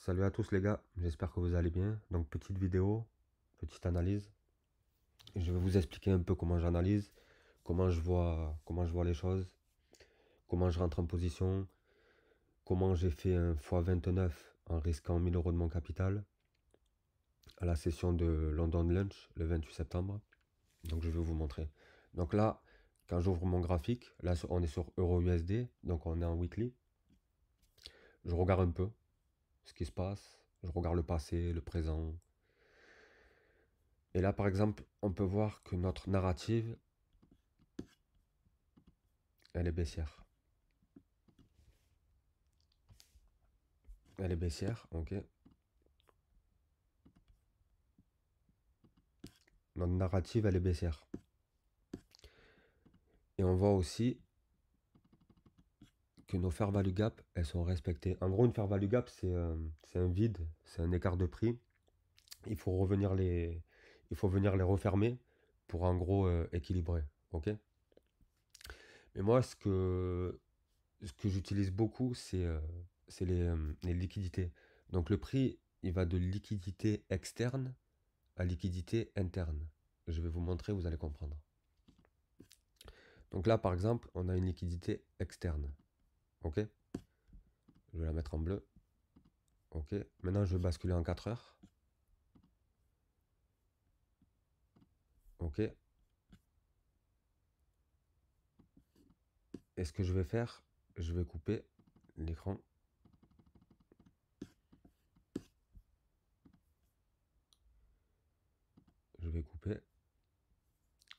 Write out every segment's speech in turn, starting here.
Salut à tous les gars, j'espère que vous allez bien. Donc petite vidéo, petite analyse. Je vais vous expliquer un peu comment j'analyse, comment je vois les choses, comment je rentre en position, comment j'ai fait un x29 en risquant 1000 euros de mon capital à la session de London Lunch le 28 septembre. Donc je vais vous montrer. Donc là, quand j'ouvre mon graphique, là on est sur EURUSD, donc on est en weekly. Je regarde un peu ce qui se passe, je regarde le passé, le présent. Et là, par exemple, on peut voir que notre narrative, elle est baissière. Elle est baissière, ok. Notre narrative, elle est baissière. Et on voit aussi que nos fair value gap, elles sont respectées. En gros, une fair value gap, c'est un vide, c'est un écart de prix. Il faut venir les refermer pour en gros équilibrer, ok. Mais moi, ce que j'utilise beaucoup, c'est les liquidités. Donc le prix, il va de liquidité externe à liquidité interne. Je vais vous montrer, vous allez comprendre. Donc là, par exemple, on a une liquidité externe. Ok. Je vais la mettre en bleu. Ok. Maintenant, je vais basculer en 4 heures. Ok. Et ce que je vais faire, je vais couper l'écran. Je vais couper.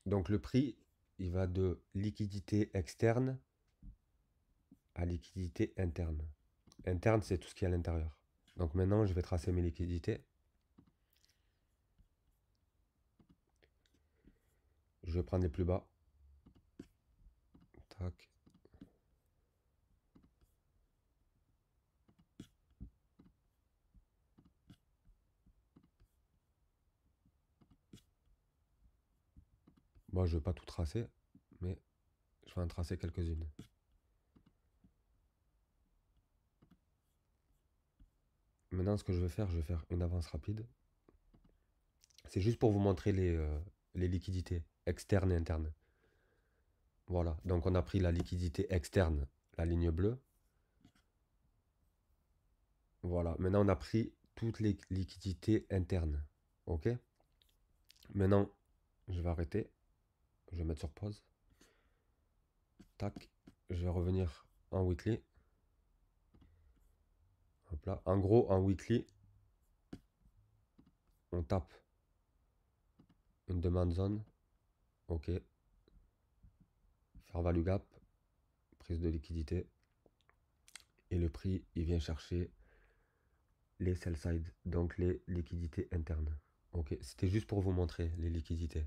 Donc le prix, il va de liquidité externe à liquidité interne. Interne, c'est tout ce qui est à l'intérieur. Donc maintenant, je vais tracer mes liquidités. Je vais prendre les plus bas. Tac. Moi, je ne vais pas tout tracer, mais je vais en tracer quelques-unes. Maintenant, ce que je vais faire une avance rapide. C'est juste pour vous montrer les liquidités externes et internes. Voilà, donc on a pris la liquidité externe, la ligne bleue. Voilà, maintenant on a pris toutes les liquidités internes. Ok. Maintenant, je vais arrêter. Je vais mettre sur pause. Tac. Je vais revenir en weekly. Hop là. En gros, en weekly, on tape une demande zone. Ok. Fair value gap. Prise de liquidité. Et le prix, il vient chercher les sell side, donc les liquidités internes. Ok, c'était juste pour vous montrer les liquidités.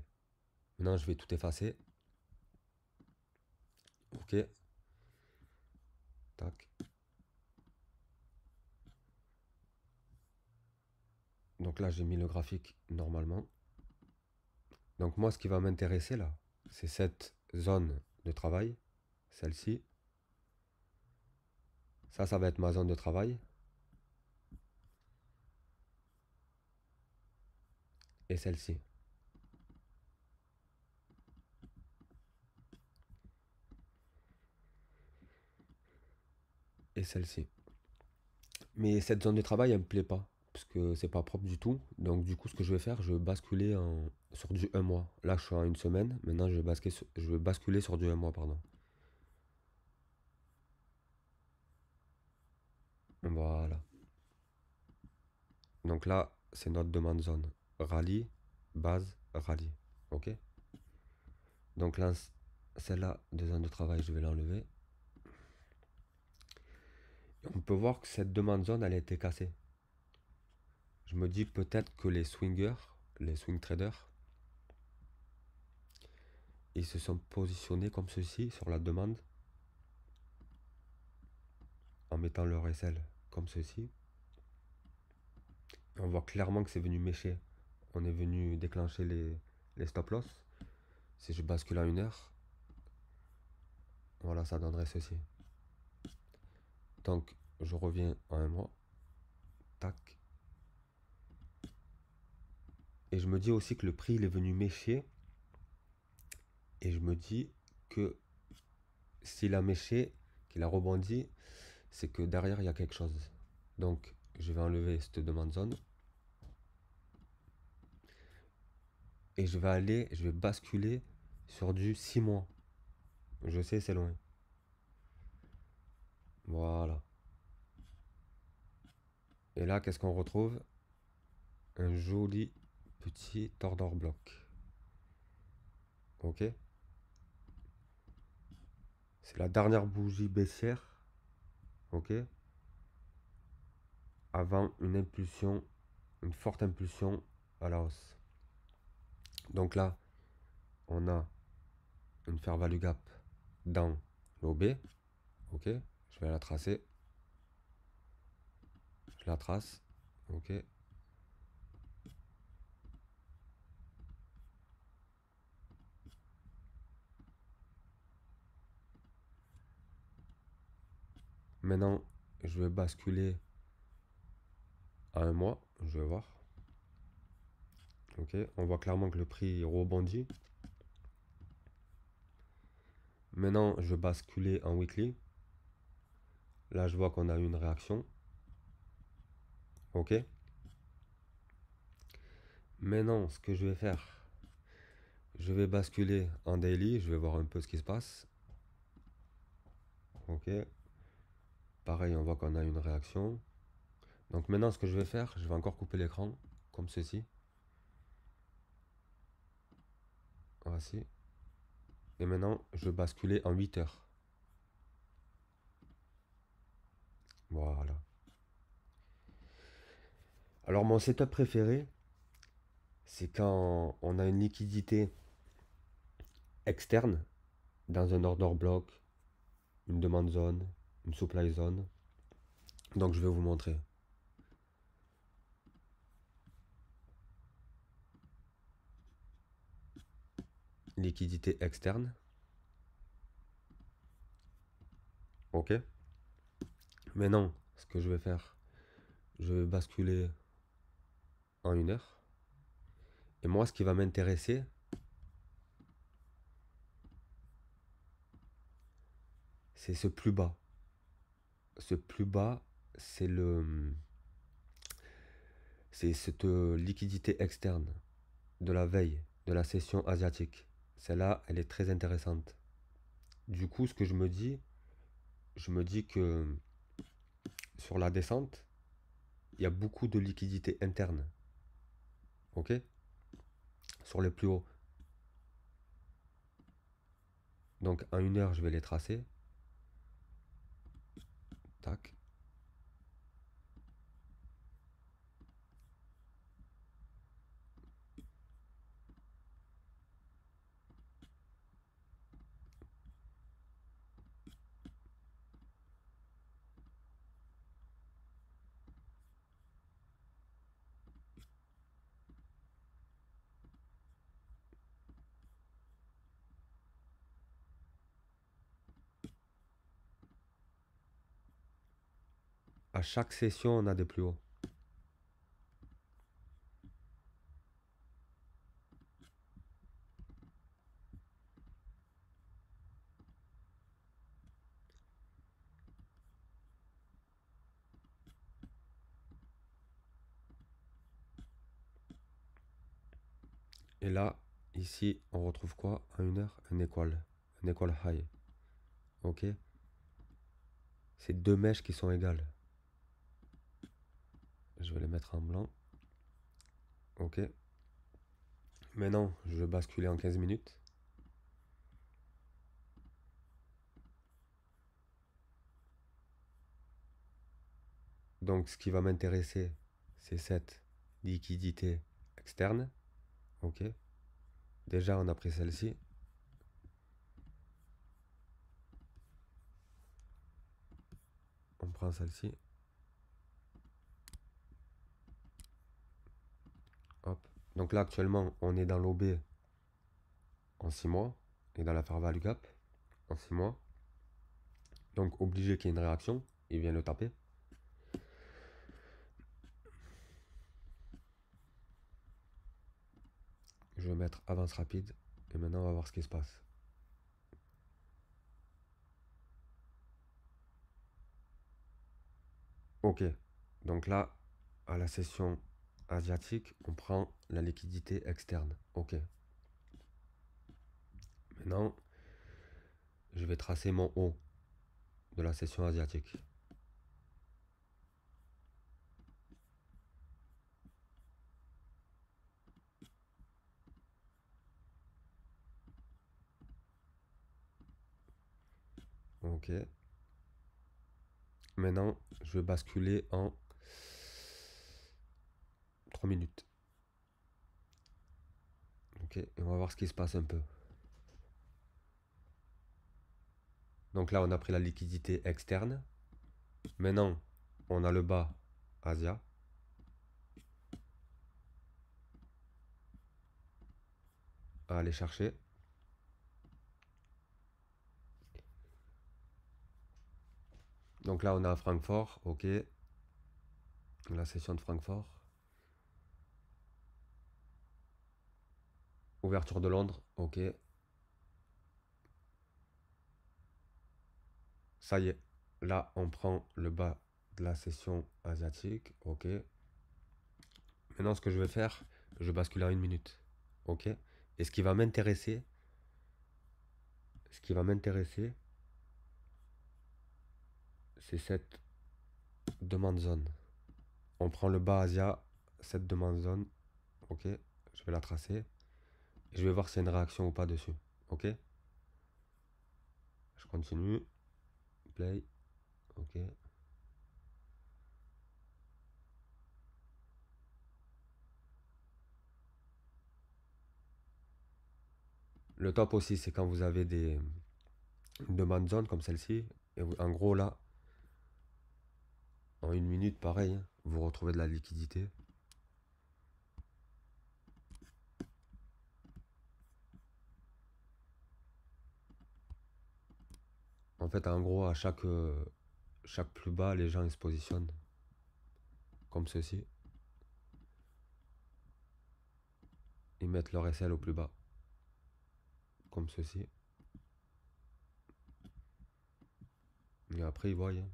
Maintenant, je vais tout effacer. Ok. Tac. Donc là, j'ai mis le graphique normalement. Donc moi, ce qui va m'intéresser là, c'est cette zone de travail, celle-ci. Ça va être ma zone de travail. Et celle-ci. Et celle-ci. Mais cette zone de travail, elle me plaît pas. Parce que c'est pas propre du tout. Donc du coup, ce que je vais faire, je vais basculer sur du 1 mois. Là, je suis à une semaine. Maintenant, je vais basculer sur du 1 mois, pardon. Voilà. Donc là, c'est notre demande zone. Rallye, base, rallye. Ok. Donc là, celle-là, de zone de travail, je vais l'enlever. On peut voir que cette demande zone, elle a été cassée. Je me dis peut-être que les swingers, les swing traders, ils se sont positionnés comme ceci sur la demande en mettant leur SL comme ceci. On voit clairement que c'est venu mécher. On est venu déclencher les stop loss. Si je bascule à 1 heure, voilà, ça donnerait ceci. Donc, je reviens à 1 mois. tac. Et je me dis aussi que le prix, il est venu mécher. Et je me dis que s'il a méché, qu'il a rebondi, c'est que derrière, il y a quelque chose. Donc, je vais enlever cette demande zone. Et je vais basculer sur du 6 mois. Je sais, c'est loin. Voilà. Et là, qu'est-ce qu'on retrouve? Un joli petit order block. Ok? C'est la dernière bougie baissière. Ok? Avant une impulsion, une forte impulsion à la hausse. Donc là, on a une fair value gap dans l'OB. Ok? Je vais la tracer. Je la trace. Ok? Maintenant, je vais basculer à un mois. Je vais voir. Ok? On voit clairement que le prix rebondit. Maintenant, je vais basculer en weekly. Là, je vois qu'on a eu une réaction. Ok? Maintenant, ce que je vais faire, je vais basculer en daily. Je vais voir un peu ce qui se passe. Ok? Pareil, on voit qu'on a une réaction. Donc maintenant, ce que je vais faire, je vais encore couper l'écran, comme ceci. Voici. Et maintenant, je vais basculer en 8 heures. Voilà. Alors mon setup préféré, c'est quand on a une liquidité externe dans un order block, une demande zone, une supply zone. Donc je vais vous montrer. Liquidité externe. Ok. Maintenant, ce que je vais faire, je vais basculer en 1 heure. Et moi, ce qui va m'intéresser, c'est ce plus bas. Ce plus bas, c'est c'est cette liquidité externe de la veille, de la session asiatique. Celle-là, elle est très intéressante. Du coup, ce que je me dis que sur la descente, il y a beaucoup de liquidité interne. Ok? Sur les plus hauts. Donc en 1 heure, je vais les tracer. Tac. À chaque session, on a des plus hauts. Et là, ici, on retrouve quoi? À 1 heure, un équal. Un équal high. Ok? C'est deux mèches qui sont égales. Je vais les mettre en blanc. Ok? Maintenant, je vais basculer en 15 minutes. Donc, ce qui va m'intéresser, c'est cette liquidité externe. Ok? Déjà, on a pris celle-ci. On prend celle-ci. Hop. Donc là, actuellement, on est dans l'OB en 6 mois et dans la fair value gap en 6 mois. Donc, obligé qu'il y ait une réaction. Il vient le taper. Je vais mettre avance rapide. Et maintenant, on va voir ce qui se passe. Ok. Donc là, à la session asiatique, on prend la liquidité externe. Ok. Maintenant, je vais tracer mon haut de la session asiatique. Ok. Maintenant, je vais basculer en 3 minutes. Ok. Et on va voir ce qui se passe un peu. Donc là, on a pris la liquidité externe. Maintenant, on a le bas Asia. À aller chercher. Donc là, on a Francfort. Ok. La session de Francfort. Ouverture de Londres. Ok. Ça y est. Là, on prend le bas de la session asiatique. Ok. Maintenant, ce que je vais faire, je bascule en 1 minute. Ok. Et ce qui va m'intéresser, c'est cette demande zone. On prend le bas Asia, cette demande zone. Ok. Je vais la tracer. Et je vais voir s'il y a une réaction ou pas dessus. Ok. Je continue. Play. Ok. Le top aussi, c'est quand vous avez une demande zone comme celle-ci. Et en gros, là, en 1 minute, pareil, hein, vous retrouvez de la liquidité. En fait, en gros, à chaque plus bas, les gens ils se positionnent comme ceci. Ils mettent leur SL au plus bas, comme ceci. Et après, ils voient, hein.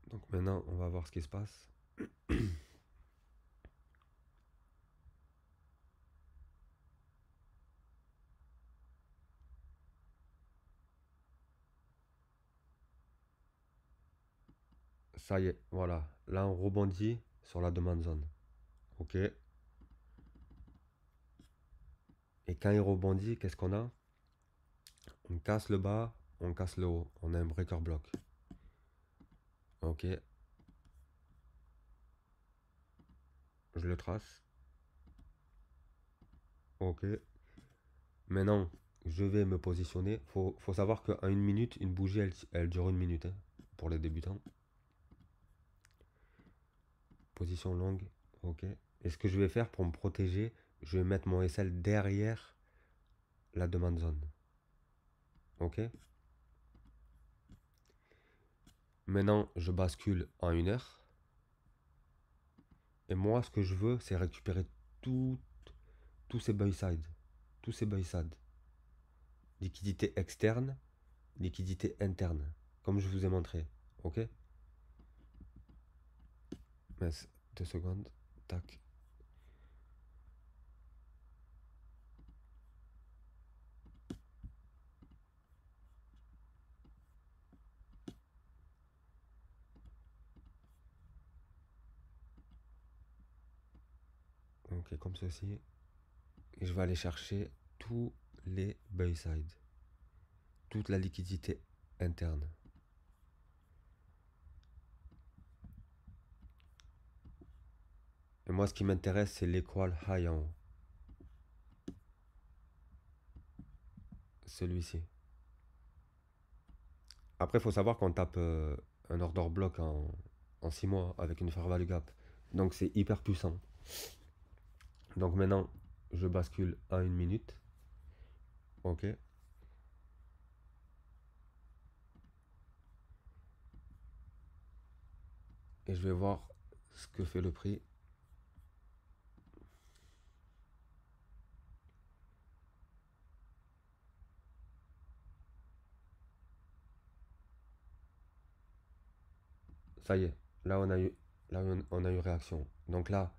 Donc maintenant, on va voir ce qui se passe. Ça y est, voilà. Là, on rebondit sur la demande zone. Ok. Et quand il rebondit, qu'est-ce qu'on a? On casse le bas, on casse le haut. On a un breaker block. Ok. Je le trace. Ok. Maintenant, je vais me positionner. Faut savoir qu'en 1 minute, une bougie, elle dure 1 minute, hein, pour les débutants. Position longue. Ok. Et ce que je vais faire pour me protéger, je vais mettre mon SL derrière la demande zone. Ok. Maintenant, je bascule en 1 heure. Et moi, ce que je veux, c'est récupérer tous ces buy side. Tous ces buy side. Liquidité externe, liquidité interne. Comme je vous ai montré. Ok. Mince, 2 secondes. Tac. Ok, comme ceci. Et je vais aller chercher tous les buy side. Toute la liquidité interne. Et moi, ce qui m'intéresse, c'est l'équal high en haut. Celui-ci. Après, il faut savoir qu'on tape un order block en 6 mois avec une fair value gap. Donc, c'est hyper puissant. Donc, maintenant, je bascule à 1 minute. Ok. Et je vais voir ce que fait le prix. Ça y est, là on a eu réaction. Donc là,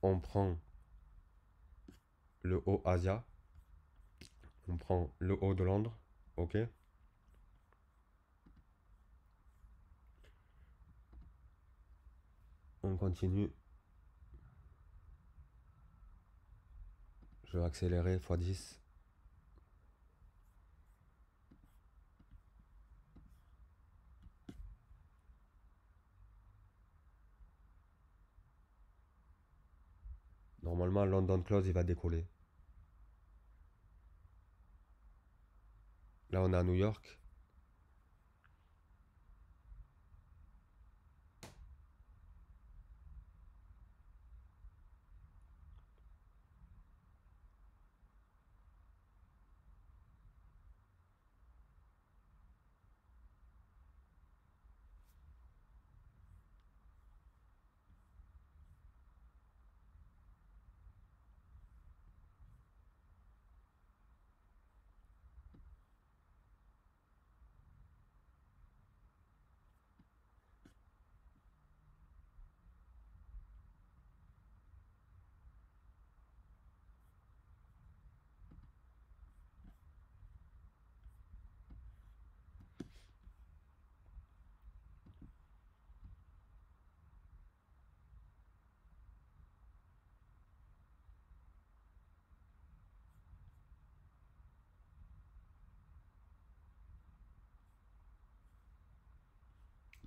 on prend le haut Asia, on prend le haut de Londres, ok? On continue. Je vais accélérer x10. Normalement, London Close, il va décoller. Là, on est à New York.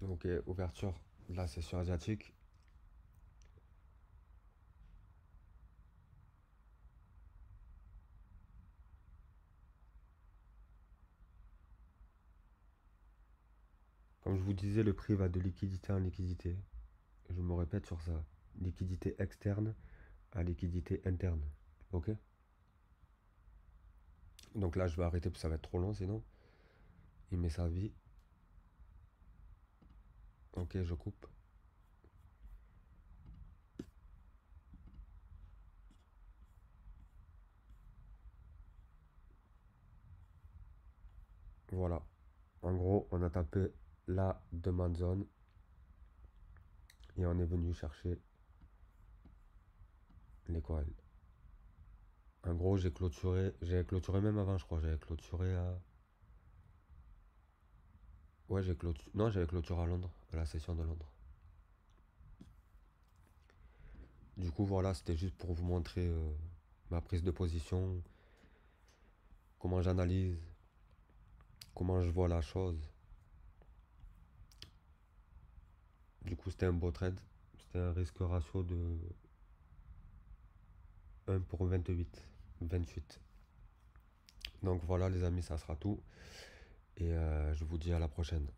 Ok, ouverture de la session asiatique. Comme je vous disais, le prix va de liquidité en liquidité. Je me répète sur ça. Liquidité externe à liquidité interne. Ok? Donc là, je vais arrêter parce que ça va être trop long sinon. Il met sa vie. Ok, je coupe. Voilà. En gros, on a tapé la demande zone et on est venu chercher les coils. En gros, j'avais clôturé même avant, je crois. J'avais clôturé à. Ouais, non, j'avais clôturé à Londres, à la session de Londres. Du coup, voilà, c'était juste pour vous montrer ma prise de position, comment j'analyse, comment je vois la chose. Du coup, c'était un beau trade. C'était un risque ratio de 1 pour 28. Donc voilà, les amis, ça sera tout. Et je vous dis à la prochaine.